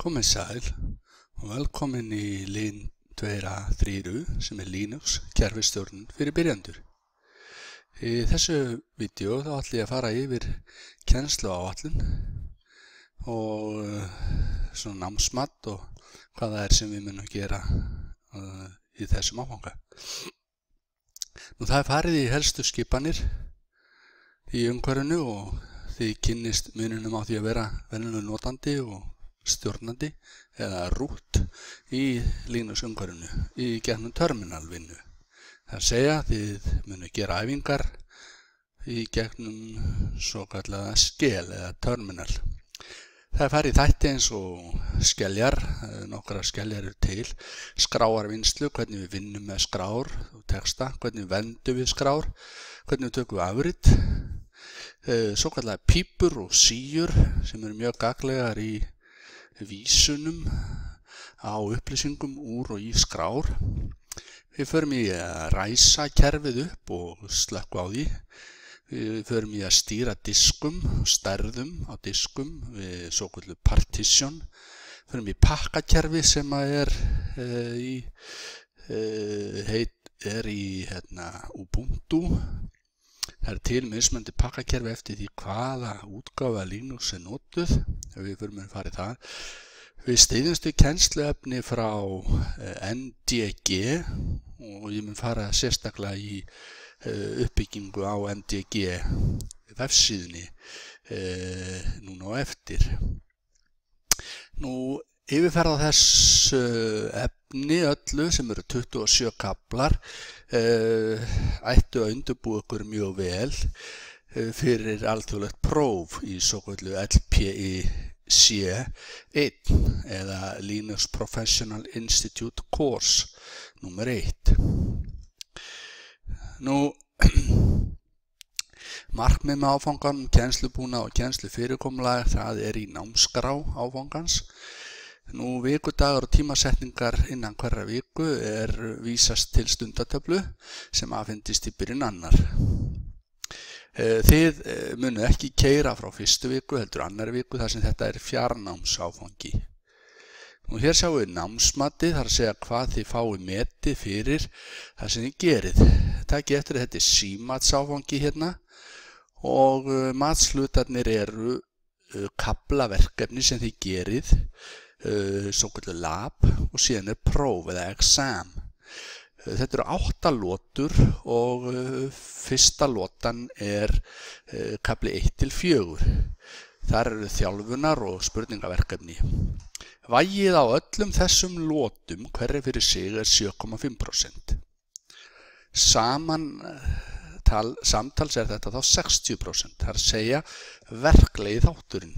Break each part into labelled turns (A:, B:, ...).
A: Komið sæl og velkomin í Lean 2.3 sem Linux kerfisstjórn fyrir byrjendur. Í þessu vídeó þá ætla ég að fara yfir kennsluáætlun og svona námsmat og hvað það sem við munum gera í þessum áfanga. Það farið í helstu skipanir í umhverfinu og þið kynnist mununum á því að vera venjulegur notandi og stjórnandi eða root í Linux umhverfinu í gegnum terminalvinnu. Það segja þið munu gera æfingar í gegnum svokallaða skel eða terminal. Það farið í þætti eins og skeljar, nokkrar skeljar eru til, skráarvinnslu, hvernig við vinnum með skrár og texta, hvernig við vendum við skrár, hvernig við tökum við afrit, svokallaða pípur og síur sem eru mjög gagnlegar í vísunum á upplýsingum úr og í skrár. Við förum í að ræsa kerfið upp og slökkva á því. Við förum í að stýra diskum, stærðum á diskum við svokölluð partition. Við förum í pakkakerfi sem er í Ubuntu. Það til mismunandi pakkakerfi eftir því hvaða útgáfa Linux notuð. Við förum að fara í það. Við styðjumst við kennsluefni frá NDG og ég mun fara sérstaklega í uppbyggingu á NDG vefsíðunni núna á eftir. Yfirferð á þessu efni öllu sem eru 27 kaflar ættu að undirbúa ykkur mjög vel fyrir alþjóðlegt próf í svokölluðu LPIC 1 eða Linux Professional Institute Course nr. 1. Markmið með áfanganum, kennslubúnað og kennslufyrirkomulag, það er í námskrá áfangans. Vikudagar og tímasetningar innan hverra viku er vísast til stundatöflu sem afhendist í byrjun annar. Þið munu ekki keyra frá fyrstu viku heldur annarri viku þar sem þetta er fjarnámsáfangi. Hér sjáum við námsmatið, þar að segja hvað þið fáið metið fyrir það sem þið gerið. Takið eftir að þetta er símatsáfangi hérna og matslutarnir eru kaflaverkefni sem þið gerið, svokölluð lab og síðan er próf eða exam. Þetta eru 8 lotur og fyrsta lotan er kafli 1-4. Þar eru þjálfunar og spurningaverkefni. Vægið á öllum þessum lotum hverri fyrir sig er 7,5%. Samtals er þetta þá 60%. Það er að segja verklegi þátturinn.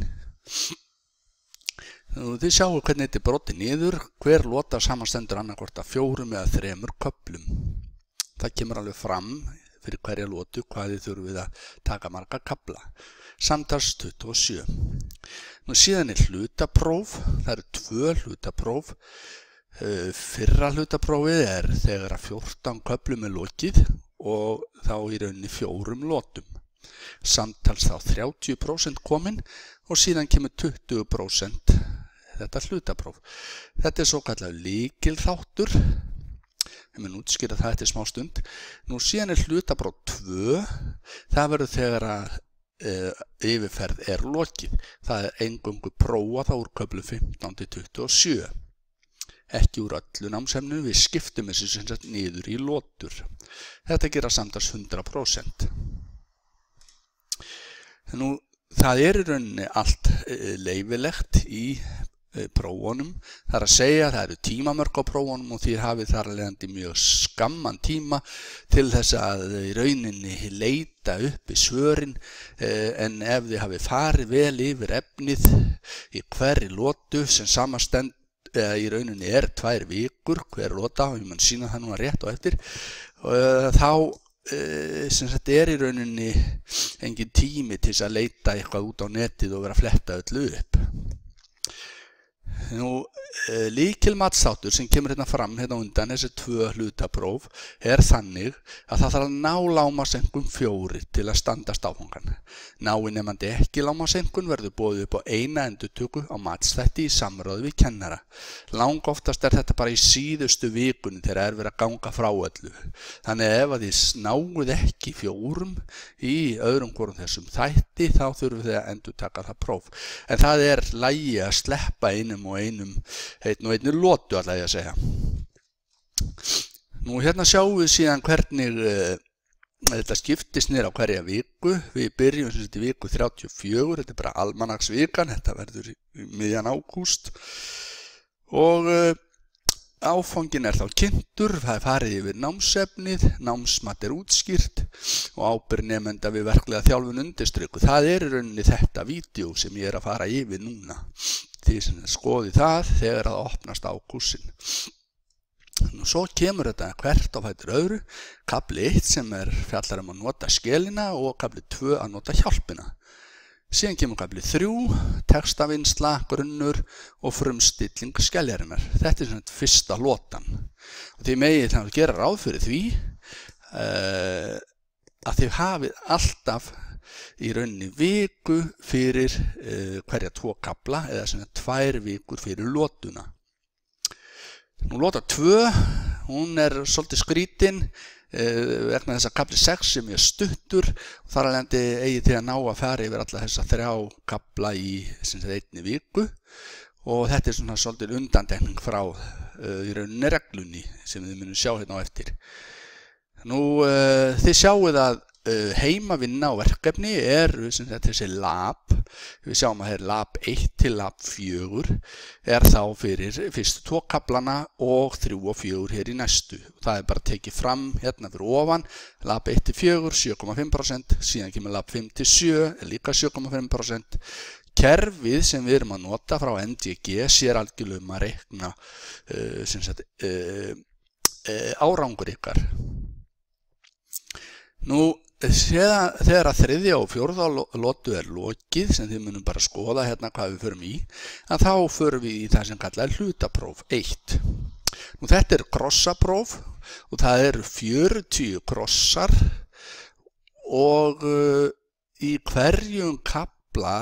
A: Þið sjáu hvernig þetta er brotið niður, hver lota samanstendur annarkvort af 4 eða 3 köflum. Það kemur alveg fram fyrir hverja lotu hvað þið þurfið að taka marga kafla. Samtals 27. Síðan er hlutapróf, það eru 2 hlutapróf. Fyrra hlutaprófið er þegar að 14 köflum er lokið og þá í rauninni 4 lotum. Samtals þá 30% komin og síðan kemur 20% þetta hlutapróf. Þetta er svo kallað lykilþáttur. Ég mun útskýra það eftir smá stund. Síðan er hlutapróf 2. Það verður þegar að yfirferð er lokið. Það er eingöngu prófa þá úr köflum 15-27. Ekki úr öllu námsefninu, við skiptum þessu sem sagt niður í lotur. Þetta gera samtals 100%. Það er í rauninni allt leyfilegt í prófunum. Það er að segja að það eru tímamörk á prófunum og þið hafið þar alveg mjög skamman tíma til þess að í rauninni leita upp í svörin, en ef þið hafið farið vel yfir efnið í hverri lotu sem samanstend í rauninni er 2 vikur hver lota, og ég mun sýna það núna rétt á eftir, þá sem þetta er í rauninni engin tími til að leita eitthvað út á netið og vera að fletta öllu upp. Lykilmatsþáttur sem kemur hérna fram hérna undan þessi 2 hlutapróf þannig að það þarf að ná lágmarkseinkunn 4 til að standast áfangan. Nái nemandi ekki lágmarkseinkunn verður boðið upp á eina endurtöku á matsþætti í samráði við kennara. Langoftast þetta bara í síðustu vikunni þegar verið að ganga frá öllu. Þannig ef að þið náið ekki 4 í öðrum hvorum þessum þætti þá þurfum þið að endurtaka það próf. En það lagi að sleppa einum og einum lotu ætla ég að segja. Nú hérna sjáum við síðan hvernig þetta skiptist niður á hverja viku. Við byrjum sem sagt í viku 34, þetta bara almanaksvikan, þetta verður í miðjan ágúst. Og áfangin þá kynntur, það farið yfir námsefnið, námsmat útskýrt og ábyrgð nemenda við verklega þjálfun undirstrikuð. Það í rauninni þetta vídeó sem ég að fara yfir núna. Því sem skoði það þegar það opnast á kúrsinn. Nú svo kemur þetta hvert á fætur öðru, kafli 1 sem fjallar að nota skelina og kafli 2 að nota hjálpina. Síðan kemur kafli 3, textavinnsla, grunnur og frumstilling skeljarinnar. Þetta sem fyrsta lotan. Og þið megið þannig að gera ráð fyrir því að þið hafið alltaf í rauninni viku fyrir hverja 2 kafla eða svona 2 vikur fyrir lotuna. Nú lota 2, hún svolítið skrítin vegna þess að kafli 6 sem stuttur og þar alveg eigið þið að ná að fara yfir alla þessa 3 kafla í einni viku og þetta svona svolítið undantekning frá í rauninni reglunni sem þið munum sjá hérna á eftir. Nú þið sjáuð að heimavinna og verkefni þessi lab, við sjáum að lab 1 til lab 4 þá fyrir fyrstu 2 kaflana og 3 og 4 hér í næstu. Það bara tekið fram hérna fyrir ofan, lab 1 til 4, 7,5%, síðan kemur lab 5 til 7, líka 7,5%. Kerfið sem við erum að nota frá MDG sér algjörlega að reikna árangur ykkar. Nú, þegar að 3. og 4. lotu lokið, sem þið munum bara skoða hérna hvað við förum í, að þá förum við í það sem kallað hlutapróf 1. Nú þetta krossapróf og það eru 40 krossar og í hverjum kafla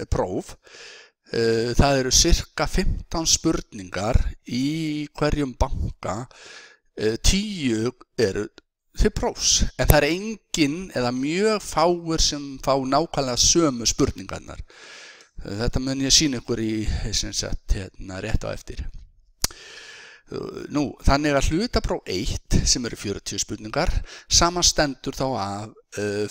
A: próf. Það eru sirka 15 spurningar í hverjum banka, 10 eru til prófs, en það engin eða mjög fáir sem fá nákvæmlega sömu spurningarnar. Þetta mun ég sýna ykkur í rétt á eftir. Nú, þannig að hlutapróf 1 sem eru 40 spurningar samanstendur þá af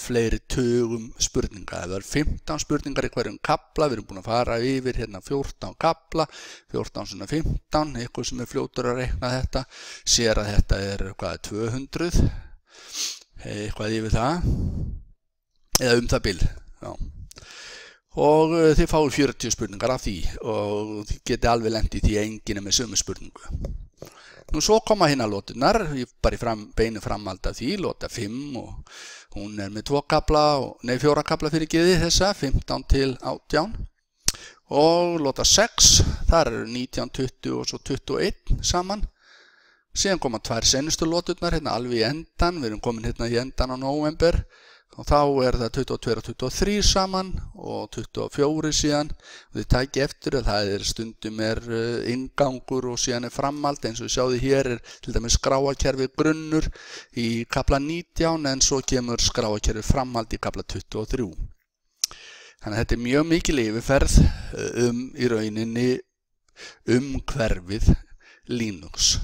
A: fleiri tugum spurninga. Það 15 spurningar í hverjum kafla, við erum búin að fara yfir hérna 14 kafla, 14 svona 15, eitthvað sem fljótur að reikna þetta, sér að þetta 200, eitthvað yfir það, eða það bil, já. Og þið fáið 40 spurningar af því og þið getið alveg lent í því að enginn með sömu spurningu. Nú svo koma hérna lotunar, bara í beinu framhald af því, lota 5 og hún með 4 kafla fyrir geði þessa, 15 til 18. Og lota 6, þar eru 19, 20 og svo 21 saman. Síðan koma 2 senustu loturnar hérna alveg í endan, við erum komin hérna í endan á november. Og þá það 22 og 23 saman og 24 síðan. Og þið tækið eftir að það stundum inngangur og síðan framhald. Eins og við sjáum hér til dæmis skráarkerfi grunnur í kafla 19 en svo kemur skráarkerfi framhald í kafla 23. Þannig að þetta mjög mikil yfirferð í rauninni hverfið Linux.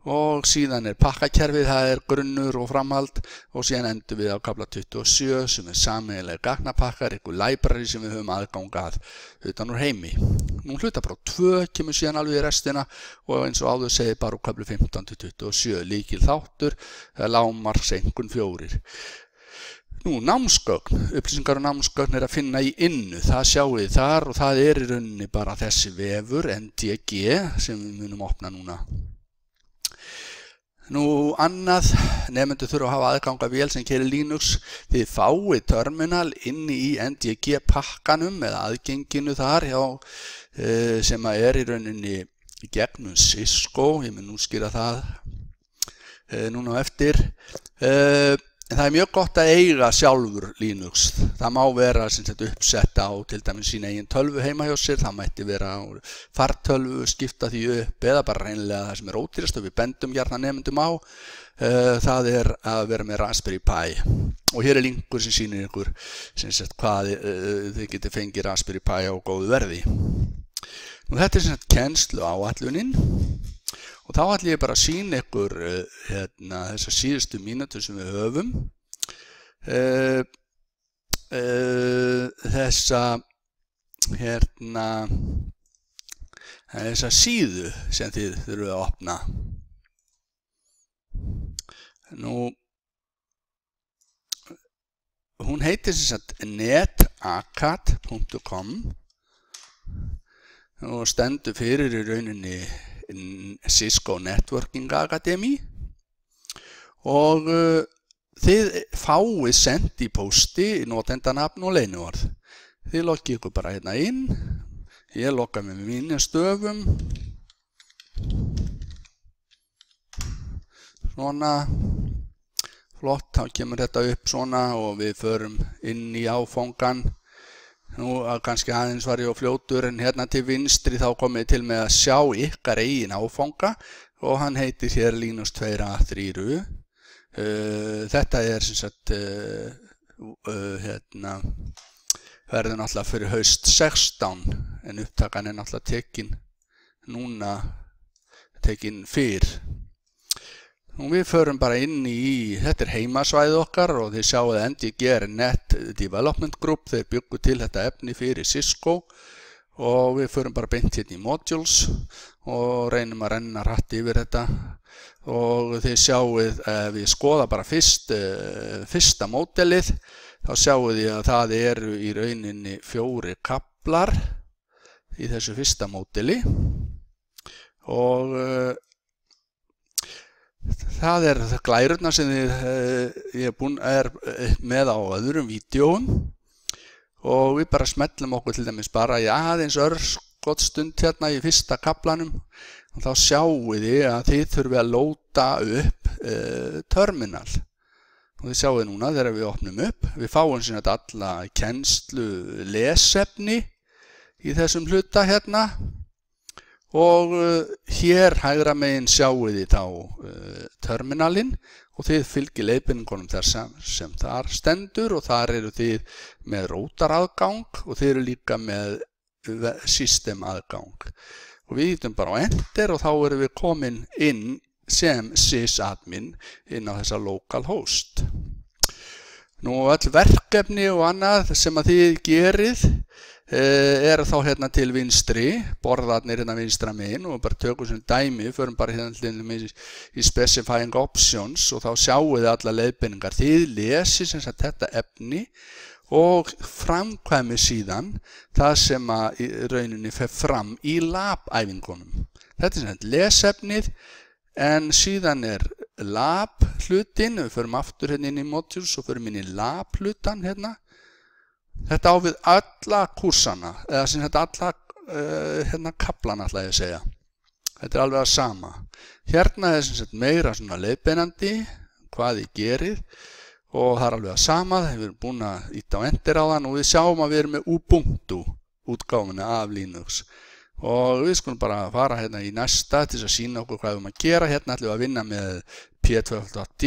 A: Og síðan pakkakerfið, það grunnur og framhald og síðan endur við á kafla 27 sem sameiginlega gagnapakkar, ykkur library sem við höfum aðgang að utan úr heimi. Nú hlutapróf 2 kemur síðan alveg í restina og eins og áður segir bara úr kaflu 15 til 27, líkil þáttur, lágmarkseinkunn 4. Nú, námsgögn, upplýsingar og námsgögn að finna í innu, það sjáum við þar og það í rauninni bara þessi vefur, NDG, sem við munum opna núna. Nú annað, nemendur þurfa að hafa aðgang að vél sem keyrir Linux. Þið fáið terminal inni í NDG pakkanum eða aðgenginu þar hjá, sem í rauninni í gegnum Cisco. Ég mun útskýra það núna á eftir. Það mjög gott að eiga sjálfur Linux. Það má vera uppsetta á til dæmis sína eigin tölvu heima hjá sér. Það mætti vera á fartölvu, skipta því upp eða bara reynilega það sem ódýrast og við bendum gjarnan nemendum á. Það að vera með Raspberry Pi. Og hér linkur sem sýnir ykkur hvað þið getið fengið Raspberry Pi á góðu verði. Nú, þetta kennslu áætlunin. Og þá ætlum ég bara að sýna ykkur þessar síðustu mínútur sem við höfum. Þessa síðu sem þið þurfum að opna. Nú, hún heitir netacat.com og stendur fyrir í rauninni Cisco Networking Academy og þið fáið sent í pósti notendanafn og leyniorð. Þið loggið ykkur bara hérna inn. Ég logga mig með mínum stöfum. Svona. Flott, þá kemur þetta upp svona og við förum inn í áfangan. Nú kannski aðeins var ég á fljótur en hérna til vinstri þá komið til með að sjá ykkar eigin áfanga og hann heitir hér Linux 2.3. Þetta verður náttúrulega fyrir haust 16 en upptakan náttúrulega tekin fyrr. Og við förum bara inn í, þetta heimasvæðið okkar og þið sjáu að NDG Net Development Group, þeir byggu til þetta efni fyrir Cisco og við förum bara beint hérna í Modules og reynum að renna hratt yfir þetta og þið sjáuð, við skoða bara fyrsta módelið, þá sjáuð þið að það eru í rauninni 4 kaflar í þessu fyrsta módeli og það glærurnar sem ég er með á öðrum vídeóum og við bara smellum okkur til dæmis bara í aðeins örskotsstund hérna í fyrsta kaflanum og þá sjáum þið að þið þurfið að lóta upp terminal og þið sjáum núna þegar við opnum upp við fáum alla kennslu lesefni í þessum hluta hérna og hér hægra megin sjáu þið þá terminalinn og þið fylgið leiðbeiningunum þar sem þar stendur og þar eru þið með rótaraðgang og þið eru líka með systemaðgang og við ýtum bara á enter og þá erum við komin inn sem sysadmin inn á þessa localhost. Nú öll verkefni og annað sem að þið gerið þá hérna til vinstri, borðarnir hérna vinstra megin og bara tökum sem dæmi, förum bara hérna í specifying options og þá sjáum við alla leiðbeiningar. Þið lesið sem sagt þetta efni og framkvæmi síðan það sem að í rauninni fer fram í lab-æfingunum. Þetta sem sagt lesefnið en síðan lab hlutin, við förum aftur hérna inn í modules og förum inn í lab hlutan hérna. Þetta á við alla kursana, eða sem þetta alla kaflana ætla ég að segja. Þetta alveg að sama. Hérna sem sagt meira svona leiðbeinandi, hvað þið gerið og það alveg að sama. Við erum búin að ýta á enter á þann og við sjáum að við erum með Ubuntu útgáfuna af Linux. Og við skulum bara fara hérna í næsta til að sýna okkur hvað við erum að gera. Hérna ætlum við að vinna með P2.D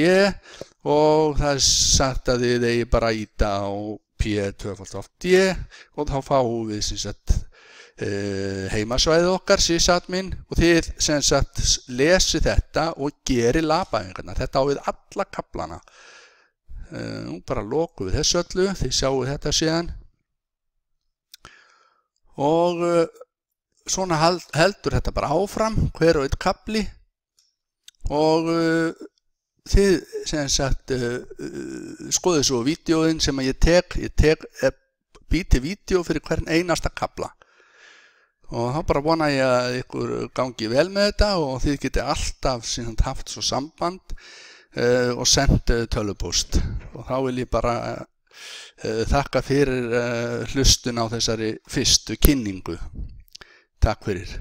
A: og það sagt að þið eigi bara að ýta á P2.D og þá fáum við sem sagt heimasvæðið okkar, sysadmin og þið sem sagt lesið þetta og gerið lab-æfingarnar. Þetta á við alla kaflana. Nú bara lokum við þessu öllu, þið sjáu þetta síðan og svona heldur þetta bara áfram, hver og einn kafli og þið sem sagt skoðið svo vídeóin sem að ég tek býti vídeó fyrir hvern einasta kafla Og þá bara vona ég að ykkur gangi vel með þetta og þið geti alltaf haft svo samband og sendt tölvupóst. Og þá vil ég bara þakka fyrir hlustun á þessari fyrstu kynningu. Takk fyrir.